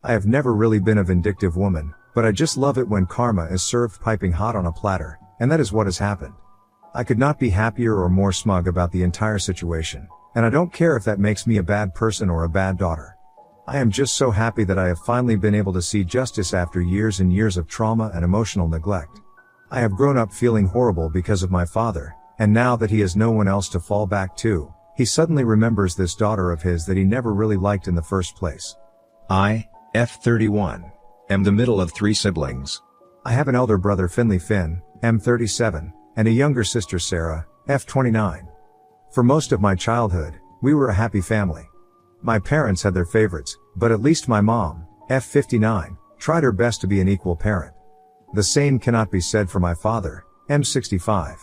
I have never really been a vindictive woman, but I just love it when karma is served piping hot on a platter, and that is what has happened. I could not be happier or more smug about the entire situation, and I don't care if that makes me a bad person or a bad daughter. I am just so happy that I have finally been able to see justice after years and years of trauma and emotional neglect. I have grown up feeling horrible because of my father, and now that he has no one else to fall back to, he suddenly remembers this daughter of his that he never really liked in the first place. I, F31, am the middle of 3 siblings. I have an elder brother Finley Finn, M37, and a younger sister Sarah, F29. For most of my childhood, we were a happy family. My parents had their favorites, but at least my mom, F59, tried her best to be an equal parent. The same cannot be said for my father, M65.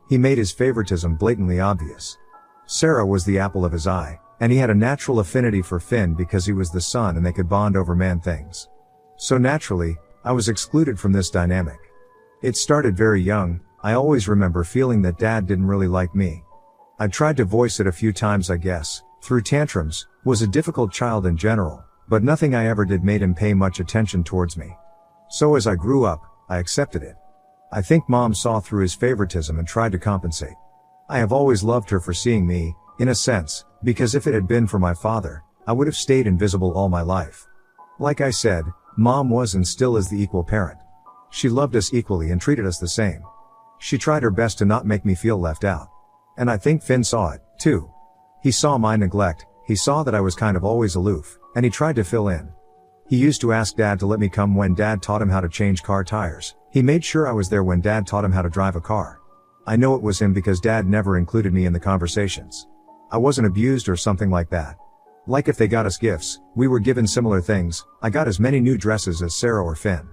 He made his favoritism blatantly obvious. Sarah was the apple of his eye, and he had a natural affinity for Finn because he was the son and they could bond over man things. So naturally, I was excluded from this dynamic. It started very young. I always remember feeling that dad didn't really like me. I tried to voice it a few times, I guess, through tantrums, was a difficult child in general, but nothing I ever did made him pay much attention towards me. So as I grew up, I accepted it. I think mom saw through his favoritism and tried to compensate. I have always loved her for seeing me, in a sense, because if it had been for my father, I would have stayed invisible all my life. Like I said, mom was and still is the equal parent. She loved us equally and treated us the same. She tried her best to not make me feel left out. And I think Finn saw it, too. He saw my neglect, he saw that I was kind of always aloof, and he tried to fill in. He used to ask dad to let me come when dad taught him how to change car tires. He made sure I was there when dad taught him how to drive a car. I know it was him because dad never included me in the conversations. I wasn't abused or something like that. Like if they got us gifts, we were given similar things. I got as many new dresses as Sarah or Finn.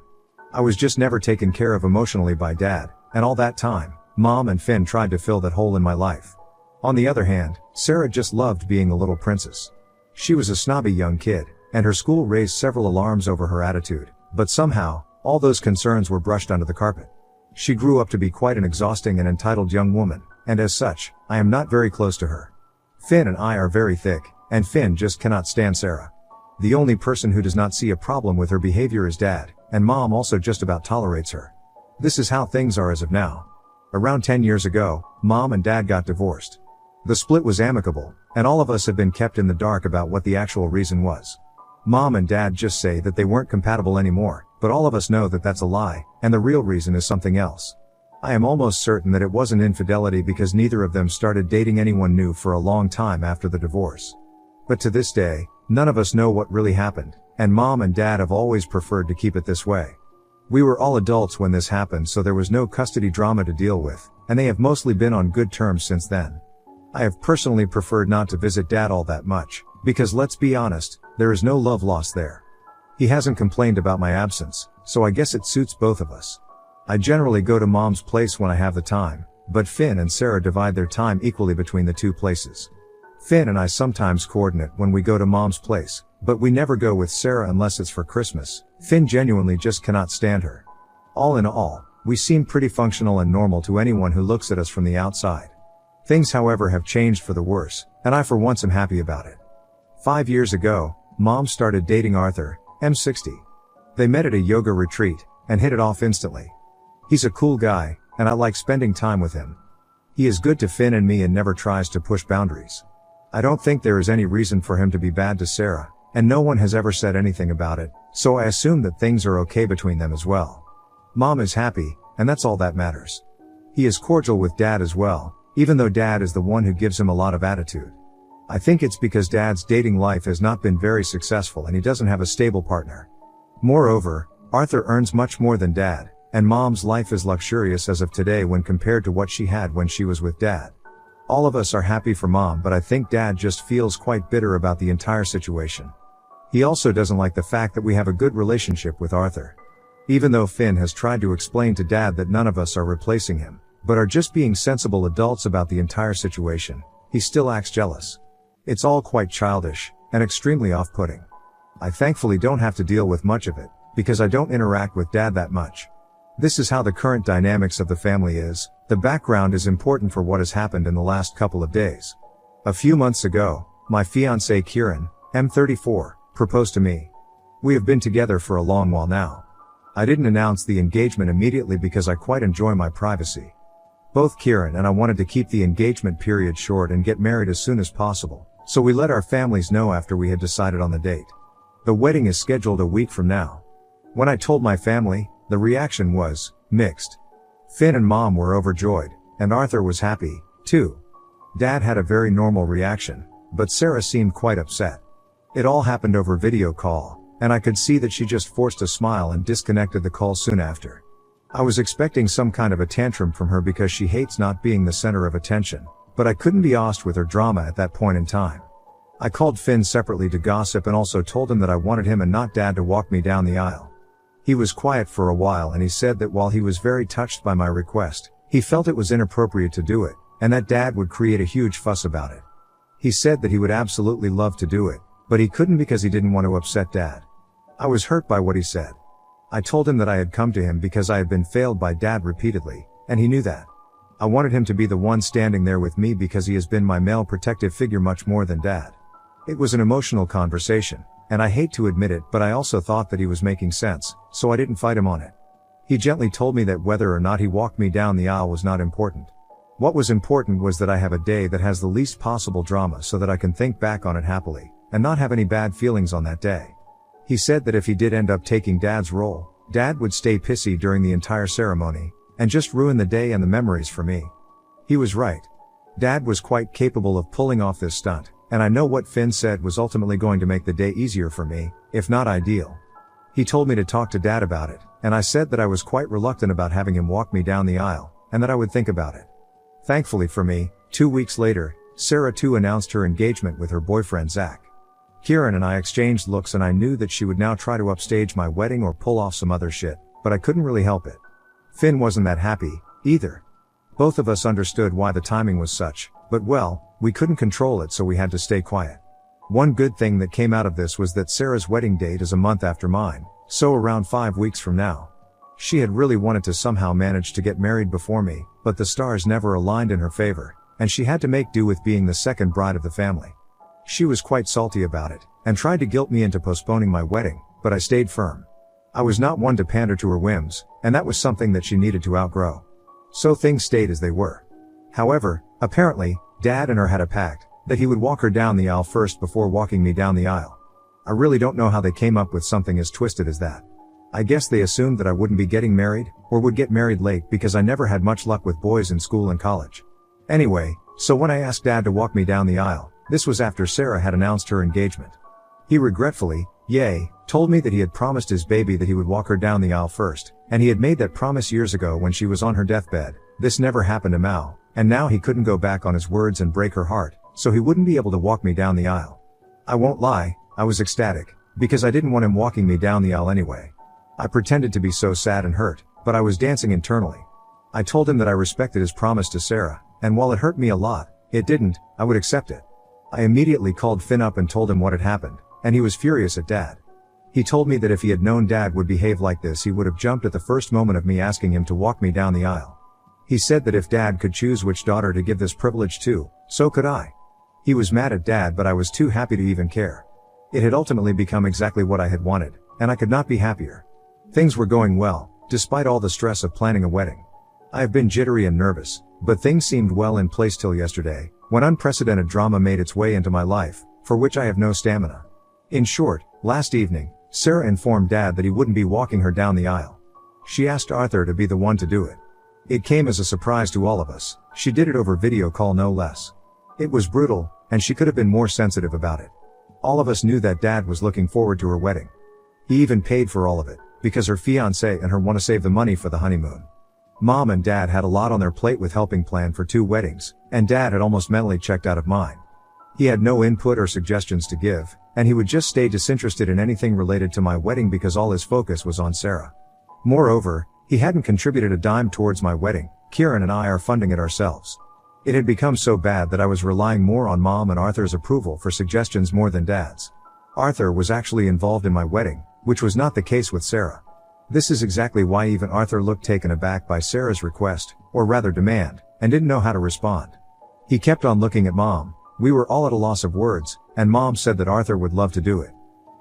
I was just never taken care of emotionally by dad, and all that time, mom and Finn tried to fill that hole in my life. On the other hand, Sarah just loved being the little princess. She was a snobby young kid, and her school raised several alarms over her attitude, but somehow, all those concerns were brushed under the carpet. She grew up to be quite an exhausting and entitled young woman, and as such, I am not very close to her. Finn and I are very thick, and Finn just cannot stand Sarah. The only person who does not see a problem with her behavior is dad, and mom also just about tolerates her. This is how things are as of now. Around 10 years ago, mom and dad got divorced. The split was amicable, and all of us have been kept in the dark about what the actual reason was. Mom and dad just say that they weren't compatible anymore, but all of us know that that's a lie, and the real reason is something else. I am almost certain that it wasn't infidelity because neither of them started dating anyone new for a long time after the divorce. But to this day, none of us know what really happened, and mom and dad have always preferred to keep it this way. We were all adults when this happened, so there was no custody drama to deal with, and they have mostly been on good terms since then. I have personally preferred not to visit dad all that much, because let's be honest, there is no love lost there. He hasn't complained about my absence, so I guess it suits both of us. I generally go to mom's place when I have the time, but Finn and Sarah divide their time equally between the two places. Finn and I sometimes coordinate when we go to mom's place, but we never go with Sarah unless it's for Christmas. Finn genuinely just cannot stand her. All in all, we seem pretty functional and normal to anyone who looks at us from the outside. Things, however, have changed for the worse, and I for once am happy about it. 5 years ago, mom started dating Arthur, M60. They met at a yoga retreat, and hit it off instantly. He's a cool guy, and I like spending time with him. He is good to Finn and me and never tries to push boundaries. I don't think there is any reason for him to be bad to Sarah, and no one has ever said anything about it, so I assume that things are okay between them as well. Mom is happy, and that's all that matters. He is cordial with dad as well, even though dad is the one who gives him a lot of attitude. I think it's because dad's dating life has not been very successful and he doesn't have a stable partner. Moreover, Arthur earns much more than dad, and mom's life is luxurious as of today when compared to what she had when she was with dad. All of us are happy for mom, but I think dad just feels quite bitter about the entire situation. He also doesn't like the fact that we have a good relationship with Arthur. Even though Finn has tried to explain to dad that none of us are replacing him, but are just being sensible adults about the entire situation, he still acts jealous. It's all quite childish, and extremely off-putting. I thankfully don't have to deal with much of it, because I don't interact with dad that much. This is how the current dynamics of the family is. The background is important for what has happened in the last couple of days. A few months ago, my fiancé Kieran, M34, proposed to me. We have been together for a long while now. I didn't announce the engagement immediately because I quite enjoy my privacy. Both Kieran and I wanted to keep the engagement period short and get married as soon as possible, so we let our families know after we had decided on the date. The wedding is scheduled a week from now. When I told my family, the reaction was mixed. Finn and Mom were overjoyed, and Arthur was happy, too. Dad had a very normal reaction, but Sarah seemed quite upset. It all happened over video call, and I could see that she just forced a smile and disconnected the call soon after. I was expecting some kind of a tantrum from her because she hates not being the center of attention, but I couldn't be asked with her drama at that point in time. I called Finn separately to gossip and also told him that I wanted him and not Dad to walk me down the aisle. He was quiet for a while and he said that while he was very touched by my request, he felt it was inappropriate to do it, and that Dad would create a huge fuss about it. He said that he would absolutely love to do it, but he couldn't because he didn't want to upset Dad. I was hurt by what he said. I told him that I had come to him because I had been failed by Dad repeatedly, and he knew that. I wanted him to be the one standing there with me because he has been my male protective figure much more than Dad. It was an emotional conversation, and I hate to admit it, but I also thought that he was making sense, so I didn't fight him on it. He gently told me that whether or not he walked me down the aisle was not important. What was important was that I have a day that has the least possible drama so that I can think back on it happily, and not have any bad feelings on that day. He said that if he did end up taking Dad's role, Dad would stay pissy during the entire ceremony, and just ruin the day and the memories for me. He was right. Dad was quite capable of pulling off this stunt, and I know what Finn said was ultimately going to make the day easier for me, if not ideal. He told me to talk to Dad about it, and I said that I was quite reluctant about having him walk me down the aisle, and that I would think about it. Thankfully for me, 2 weeks later, Sarah too announced her engagement with her boyfriend Zach. Kieran and I exchanged looks and I knew that she would now try to upstage my wedding or pull off some other shit, but I couldn't really help it. Finn wasn't that happy, either. Both of us understood why the timing was such, but well, we couldn't control it so we had to stay quiet. One good thing that came out of this was that Sarah's wedding date is a month after mine, so around 5 weeks from now. She had really wanted to somehow manage to get married before me, but the stars never aligned in her favor, and she had to make do with being the second bride of the family. She was quite salty about it, and tried to guilt me into postponing my wedding, but I stayed firm. I was not one to pander to her whims, and that was something that she needed to outgrow. So things stayed as they were. However, apparently, Dad and her had a pact, that he would walk her down the aisle first before walking me down the aisle. I really don't know how they came up with something as twisted as that. I guess they assumed that I wouldn't be getting married, or would get married late because I never had much luck with boys in school and college. Anyway, so when I asked Dad to walk me down the aisle, this was after Sarah had announced her engagement. He regretfully, told me that he had promised his baby that he would walk her down the aisle first, and he had made that promise years ago when she was on her deathbed. This never happened to Mao, and now he couldn't go back on his words and break her heart, so he wouldn't be able to walk me down the aisle. I won't lie, I was ecstatic, because I didn't want him walking me down the aisle anyway. I pretended to be so sad and hurt, but I was dancing internally. I told him that I respected his promise to Sarah, and while it hurt me a lot, it didn't, I would accept it. I immediately called Finn up and told him what had happened, and he was furious at Dad. He told me that if he had known Dad would behave like this, he would have jumped at the first moment of me asking him to walk me down the aisle. He said that if Dad could choose which daughter to give this privilege to, so could I. He was mad at Dad, but I was too happy to even care. It had ultimately become exactly what I had wanted, and I could not be happier. Things were going well, despite all the stress of planning a wedding. I have been jittery and nervous, but things seemed well in place till yesterday, when unprecedented drama made its way into my life, for which I have no stamina. In short, last evening, Sarah informed Dad that he wouldn't be walking her down the aisle. She asked Arthur to be the one to do it. It came as a surprise to all of us. She did it over video call, no less. It was brutal, and she could have been more sensitive about it. All of us knew that Dad was looking forward to her wedding. He even paid for all of it, because her fiancé and her want to save the money for the honeymoon. Mom and Dad had a lot on their plate with helping plan for 2 weddings, and Dad had almost mentally checked out of mine. He had no input or suggestions to give, and he would just stay disinterested in anything related to my wedding because all his focus was on Sarah. Moreover, he hadn't contributed a dime towards my wedding. Kieran and I are funding it ourselves. It had become so bad that I was relying more on Mom and Arthur's approval for suggestions more than Dad's. Arthur was actually involved in my wedding, which was not the case with Sarah. This is exactly why even Arthur looked taken aback by Sarah's request, or rather demand, and didn't know how to respond. He kept on looking at Mom. We were all at a loss of words, and Mom said that Arthur would love to do it.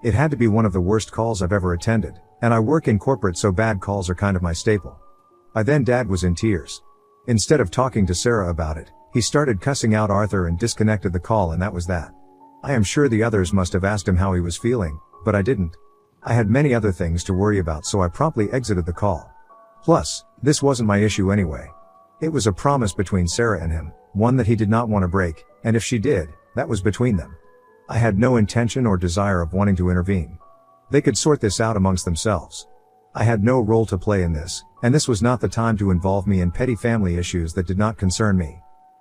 It had to be one of the worst calls I've ever attended, and I work in corporate so bad calls are kind of my staple. By then Dad was in tears. Instead of talking to Sarah about it, he started cussing out Arthur and disconnected the call, and that was that. I am sure the others must have asked him how he was feeling, but I didn't. I had many other things to worry about, so I promptly exited the call. Plus, this wasn't my issue anyway. It was a promise between Sarah and him, one that he did not want to break, and if she did, that was between them. I had no intention or desire of wanting to intervene. They could sort this out amongst themselves. I had no role to play in this, and this was not the time to involve me in petty family issues that did not concern me.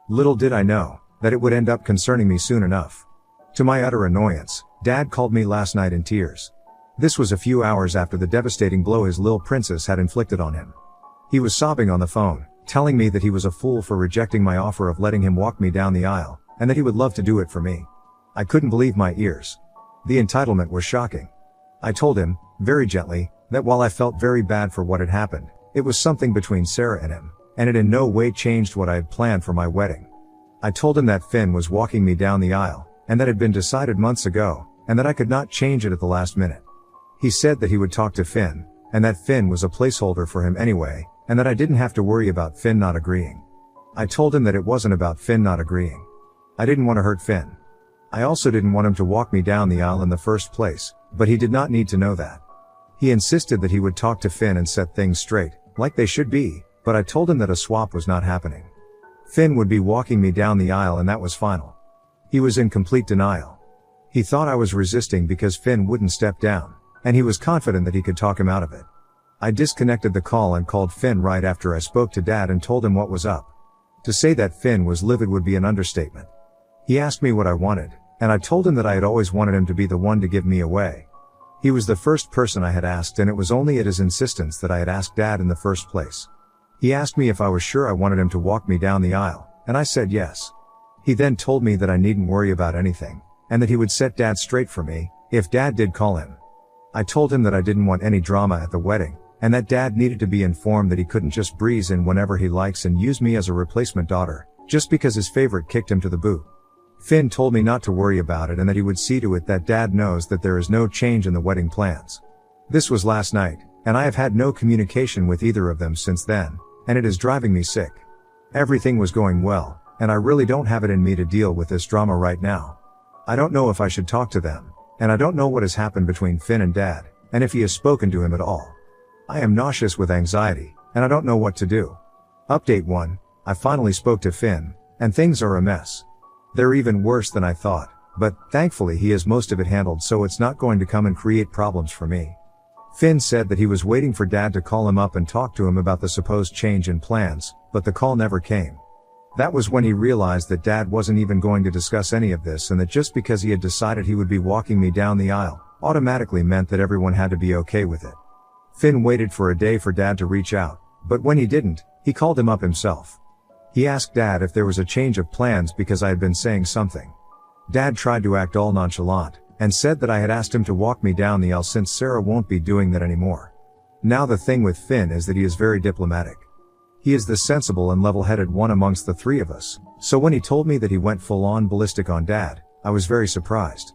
Little did I know that it would end up concerning me soon enough. To my utter annoyance, Dad called me last night in tears. This was a few hours after the devastating blow his little princess had inflicted on him. He was sobbing on the phone, telling me that he was a fool for rejecting my offer of letting him walk me down the aisle, and that he would love to do it for me. I couldn't believe my ears. The entitlement was shocking. I told him, very gently, that while I felt very bad for what had happened, it was something between Sarah and him, and it in no way changed what I had planned for my wedding. I told him that Finn was walking me down the aisle, and that had been decided months ago, and that I could not change it at the last minute. He said that he would talk to Finn, and that Finn was a placeholder for him anyway, and that I didn't have to worry about Finn not agreeing. I told him that it wasn't about Finn not agreeing. I didn't want to hurt Finn. I also didn't want him to walk me down the aisle in the first place, but he did not need to know that. He insisted that he would talk to Finn and set things straight, like they should be, but I told him that a swap was not happening. Finn would be walking me down the aisle, and that was final. He was in complete denial. He thought I was resisting because Finn wouldn't step down, and he was confident that he could talk him out of it. I disconnected the call and called Finn right after I spoke to Dad and told him what was up. To say that Finn was livid would be an understatement. He asked me what I wanted, and I told him that I had always wanted him to be the one to give me away. He was the first person I had asked, and it was only at his insistence that I had asked Dad in the first place. He asked me if I was sure I wanted him to walk me down the aisle, and I said yes. He then told me that I needn't worry about anything, and that he would set Dad straight for me, if Dad did call him. I told him that I didn't want any drama at the wedding, and that Dad needed to be informed that he couldn't just breeze in whenever he likes and use me as a replacement daughter, just because his favorite kicked him to the boot. Finn told me not to worry about it and that he would see to it that Dad knows that there is no change in the wedding plans. This was last night, and I have had no communication with either of them since then, and it is driving me sick. Everything was going well, and I really don't have it in me to deal with this drama right now. I don't know if I should talk to them, and I don't know what has happened between Finn and Dad, and if he has spoken to him at all. I am nauseous with anxiety, and I don't know what to do. Update 1, I finally spoke to Finn, and things are a mess. They're even worse than I thought, but thankfully he has most of it handled, so it's not going to come and create problems for me. Finn said that he was waiting for Dad to call him up and talk to him about the supposed change in plans, but the call never came. That was when he realized that Dad wasn't even going to discuss any of this, and that just because he had decided he would be walking me down the aisle, automatically meant that everyone had to be okay with it. Finn waited for a day for Dad to reach out, but when he didn't, he called him up himself. He asked Dad if there was a change of plans because I had been saying something. Dad tried to act all nonchalant, and said that I had asked him to walk me down the aisle since Sarah won't be doing that anymore. Now the thing with Finn is that he is very diplomatic. He is the sensible and level-headed one amongst the three of us, so when he told me that he went full-on ballistic on Dad, I was very surprised.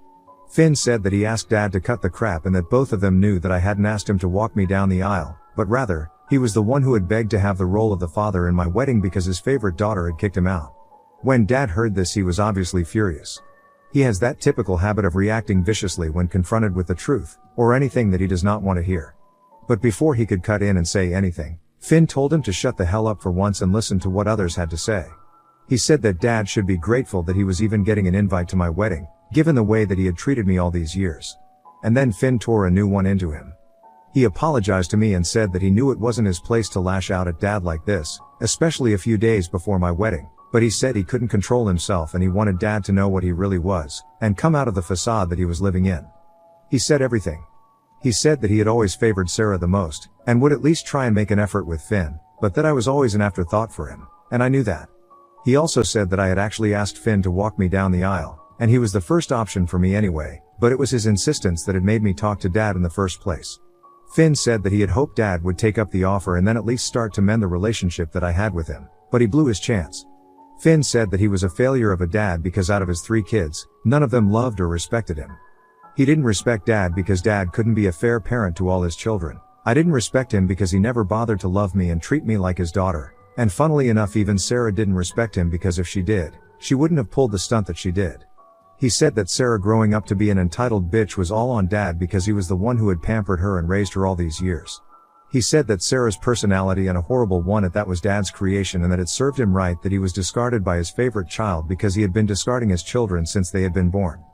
Finn said that he asked Dad to cut the crap and that both of them knew that I hadn't asked him to walk me down the aisle, but rather, he was the one who had begged to have the role of the father in my wedding because his favorite daughter had kicked him out. When Dad heard this, he was obviously furious. He has that typical habit of reacting viciously when confronted with the truth, or anything that he does not want to hear. But before he could cut in and say anything, Finn told him to shut the hell up for once and listen to what others had to say. He said that Dad should be grateful that he was even getting an invite to my wedding, given the way that he had treated me all these years. And then Finn tore a new one into him. He apologized to me and said that he knew it wasn't his place to lash out at Dad like this, especially a few days before my wedding, but he said he couldn't control himself and he wanted Dad to know what he really was, and come out of the facade that he was living in. He said everything. He said that he had always favored Sarah the most, and would at least try and make an effort with Finn, but that I was always an afterthought for him, and I knew that. He also said that I had actually asked Finn to walk me down the aisle, and he was the first option for me anyway, but it was his insistence that had made me talk to Dad in the first place. Finn said that he had hoped Dad would take up the offer and then at least start to mend the relationship that I had with him, but he blew his chance. Finn said that he was a failure of a dad because out of his 3 kids, none of them loved or respected him. He didn't respect dad because dad couldn't be a fair parent to all his children. I didn't respect him because he never bothered to love me and treat me like his daughter. And funnily enough, even Sarah didn't respect him because if she did, she wouldn't have pulled the stunt that she did. He said that Sarah growing up to be an entitled bitch was all on dad because he was the one who had pampered her and raised her all these years. He said that Sarah's personality, and a horrible one at that, was dad's creation, and that it served him right that he was discarded by his favorite child because he had been discarding his children since they had been born.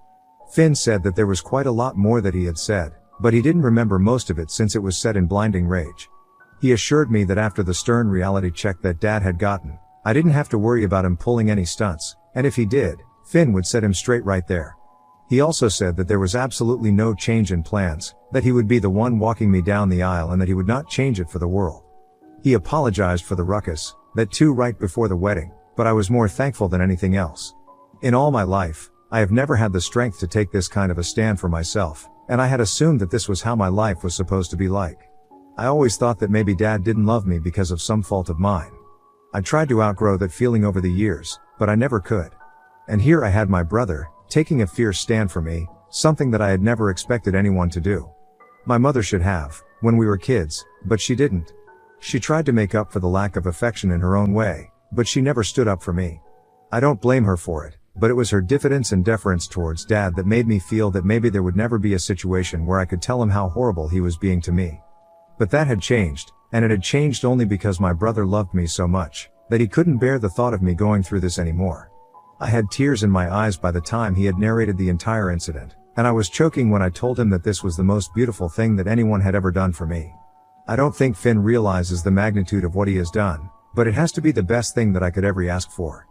Finn said that there was quite a lot more that he had said, but he didn't remember most of it since it was said in blinding rage. He assured me that after the stern reality check that dad had gotten, I didn't have to worry about him pulling any stunts, and if he did, Finn would set him straight right there. He also said that there was absolutely no change in plans, that he would be the one walking me down the aisle and that he would not change it for the world. He apologized for the ruckus, that too, right before the wedding, but I was more thankful than anything else. In all my life, I have never had the strength to take this kind of a stand for myself, and I had assumed that this was how my life was supposed to be like. I always thought that maybe dad didn't love me because of some fault of mine. I tried to outgrow that feeling over the years, but I never could. And here I had my brother, taking a fierce stand for me, something that I had never expected anyone to do. My mother should have, when we were kids, but she didn't. She tried to make up for the lack of affection in her own way, but she never stood up for me. I don't blame her for it, but it was her diffidence and deference towards dad that made me feel that maybe there would never be a situation where I could tell him how horrible he was being to me. But that had changed, and it had changed only because my brother loved me so much, that he couldn't bear the thought of me going through this anymore. I had tears in my eyes by the time he had narrated the entire incident, and I was choking when I told him that this was the most beautiful thing that anyone had ever done for me. I don't think Finn realizes the magnitude of what he has done, but it has to be the best thing that I could ever ask for.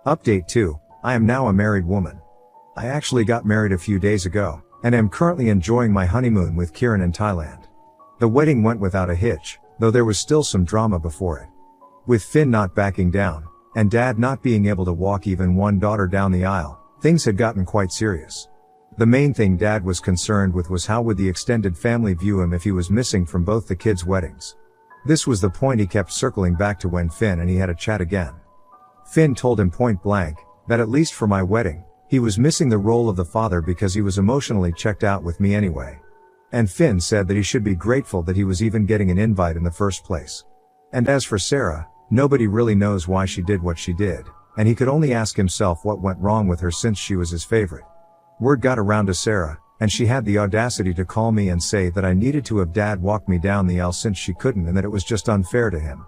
Update 2. I am now a married woman. I actually got married a few days ago, and am currently enjoying my honeymoon with Kieran in Thailand. The wedding went without a hitch, though there was still some drama before it. With Finn not backing down, and dad not being able to walk even one daughter down the aisle, things had gotten quite serious. The main thing dad was concerned with was how would the extended family view him if he was missing from both the kids' weddings. This was the point he kept circling back to when Finn and he had a chat again. Finn told him point blank, that at least for my wedding, he was missing the role of the father because he was emotionally checked out with me anyway. And Finn said that he should be grateful that he was even getting an invite in the first place. And as for Sarah, nobody really knows why she did what she did, and he could only ask himself what went wrong with her since she was his favorite. Word got around to Sarah, and she had the audacity to call me and say that I needed to have dad walk me down the aisle since she couldn't and that it was just unfair to him.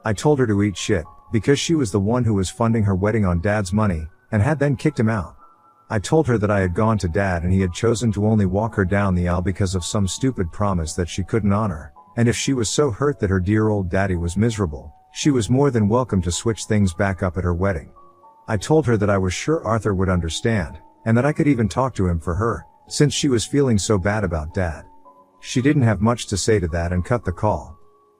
I told her to eat shit, because she was the one who was funding her wedding on dad's money, and had then kicked him out. I told her that I had gone to dad and he had chosen to only walk her down the aisle because of some stupid promise that she couldn't honor, and if she was so hurt that her dear old daddy was miserable, she was more than welcome to switch things back up at her wedding. I told her that I was sure Arthur would understand, and that I could even talk to him for her, since she was feeling so bad about dad. She didn't have much to say to that and cut the call.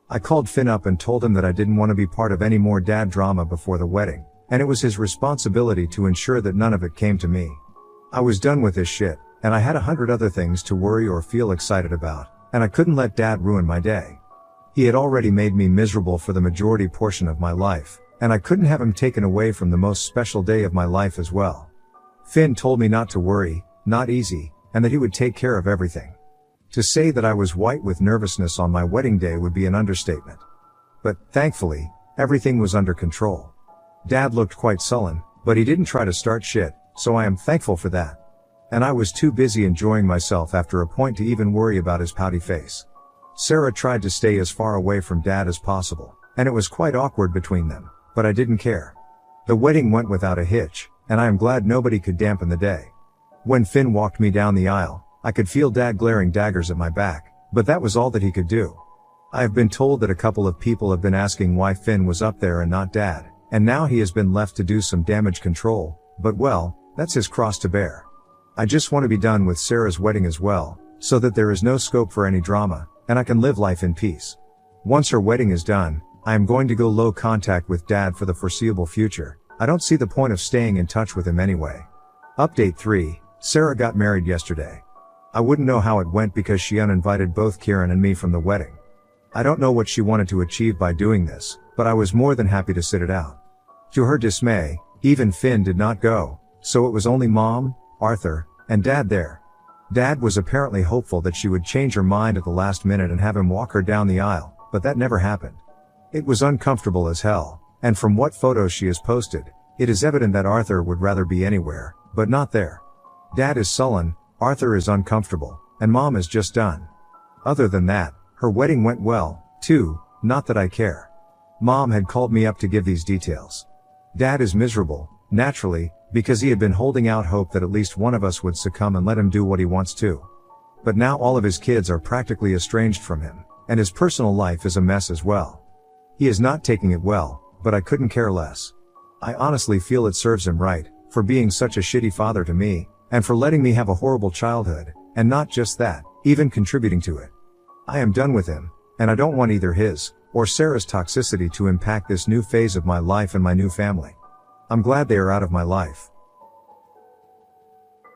I called Finn up and told him that I didn't want to be part of any more dad drama before the wedding, and it was his responsibility to ensure that none of it came to me. I was done with this shit, and I had 100 other things to worry or feel excited about, and I couldn't let dad ruin my day. He had already made me miserable for the majority portion of my life, and I couldn't have him taken away from the most special day of my life as well. Finn told me not to worry, not easy, and that he would take care of everything. To say that I was white with nervousness on my wedding day would be an understatement. But, thankfully, everything was under control. Dad looked quite sullen, but he didn't try to start shit, so I am thankful for that. And I was too busy enjoying myself after a point to even worry about his pouty face. Sarah tried to stay as far away from dad as possible, and it was quite awkward between them, but I didn't care. The wedding went without a hitch, and I am glad nobody could dampen the day. When Finn walked me down the aisle, I could feel dad glaring daggers at my back, but that was all that he could do. I have been told that a couple of people have been asking why Finn was up there and not dad, and now he has been left to do some damage control, but well, that's his cross to bear. I just want to be done with Sarah's wedding as well, so that there is no scope for any drama, and I can live life in peace. Once her wedding is done, I am going to go low contact with dad for the foreseeable future. I don't see the point of staying in touch with him anyway. Update 3. Sarah got married yesterday. I wouldn't know how it went because she uninvited both Kieran and me from the wedding. I don't know what she wanted to achieve by doing this, but I was more than happy to sit it out. To her dismay, even Finn did not go, so it was only mom, Arthur, and dad there. Dad was apparently hopeful that she would change her mind at the last minute and have him walk her down the aisle, but that never happened. It was uncomfortable as hell, and from what photos she has posted, it is evident that Arthur would rather be anywhere, but not there. Dad is sullen, Arthur is uncomfortable, and Mom is just done. Other than that, her wedding went well, too, not that I care. Mom had called me up to give these details. Dad is miserable, naturally, because he had been holding out hope that at least one of us would succumb and let him do what he wants to. But now all of his kids are practically estranged from him, and his personal life is a mess as well. He is not taking it well, but I couldn't care less. I honestly feel it serves him right, for being such a shitty father to me, and for letting me have a horrible childhood, and not just that, even contributing to it. I am done with him, and I don't want either his, or Sarah's toxicity to impact this new phase of my life and my new family. I'm glad they are out of my life.